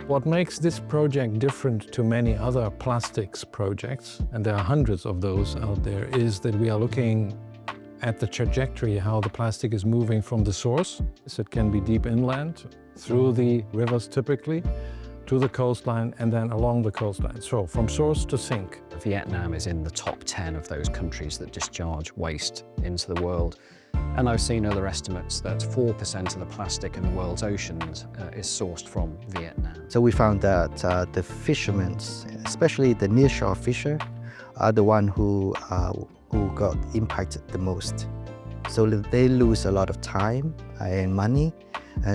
What makes this project different to many other plastics projects, and there are hundreds of those out there, is that we are looking at the trajectory, how the plastic is moving from the source. So it can be deep inland, through the rivers typically, to the coastline and then along the coastline. So from source to sink. Vietnam is in the top 10 of those countries that discharge waste into the world. And I've seen other estimates that 4% of the plastic in the world's oceans is sourced from Vietnam. So we found that the fishermen, especially the nearshore fisher, are the one who got impacted the most. So they lose a lot of time and money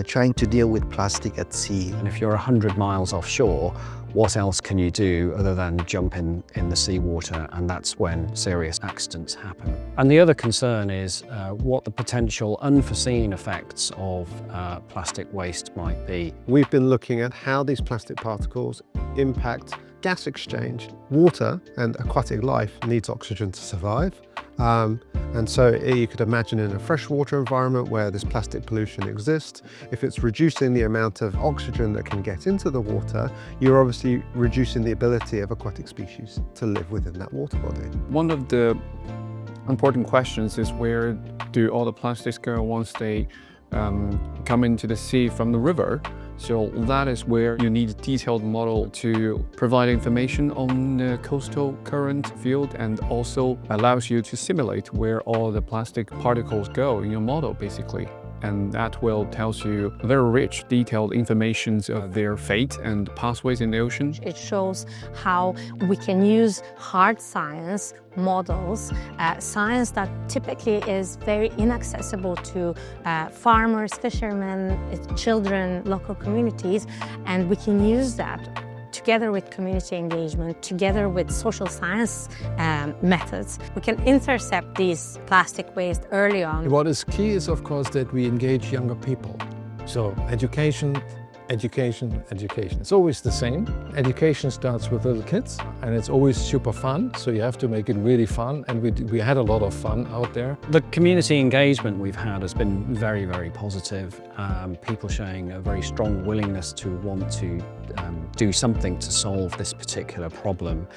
trying to deal with plastic at sea. And if you're 100 miles offshore, what else can you do other than jump in the seawater? And that's when serious accidents happen. And the other concern is what the potential unforeseen effects of plastic waste might be. We've been looking at how these plastic particles impact gas exchange. Water and aquatic life needs oxygen to survive. And so you could imagine in a freshwater environment where this plastic pollution exists, if it's reducing the amount of oxygen that can get into the water, you're obviously reducing the ability of aquatic species to live within that water body. One of the important questions is where do all the plastics go once they come into the sea from the river? So that is where you need a detailed model to provide information on the coastal current field and also allows you to simulate where all the plastic particles go in your model basically. And that will tells you very rich, detailed information of their fate and pathways in the ocean. It shows how we can use hard science models, science that typically is very inaccessible to farmers, fishermen, children, local communities, and we can use that together with community engagement, together with social science methods. We can intercept these plastic waste early on. What is key is, of course, that we engage younger people. So education, education, education. It's always the same. Education starts with little kids and it's always super fun. So you have to make it really fun. And we had a lot of fun out there. The community engagement we've had has been very, very positive. People showing a very strong willingness to want to do something to solve this particular problem.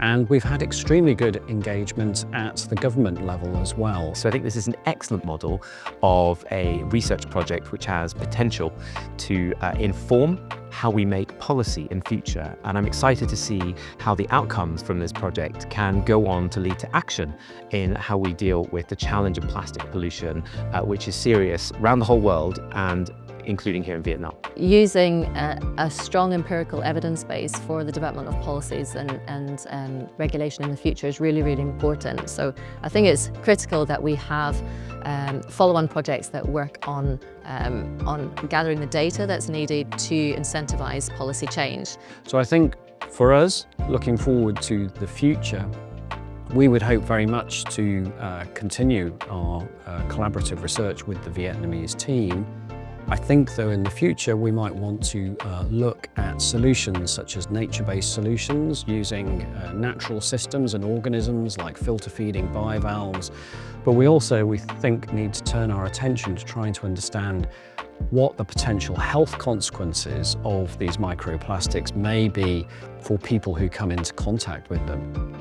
And we've had extremely good engagement at the government level as well. So I think this is an excellent model of a research project which has potential to inform how we make policy in future. And I'm excited to see how the outcomes from this project can go on to lead to action in how we deal with the challenge of plastic pollution, which is serious around the whole world and including here in Vietnam. Using a strong empirical evidence base for the development of policies and regulation in the future is really, really important. So I think it's critical that we have follow-on projects that work on gathering the data that's needed to incentivize policy change. So I think for us, looking forward to the future, we would hope very much to continue our collaborative research with the Vietnamese team. I think though in the future we might want to look at solutions such as nature-based solutions using natural systems and organisms like filter feeding bivalves, but we think need to turn our attention to trying to understand what the potential health consequences of these microplastics may be for people who come into contact with them.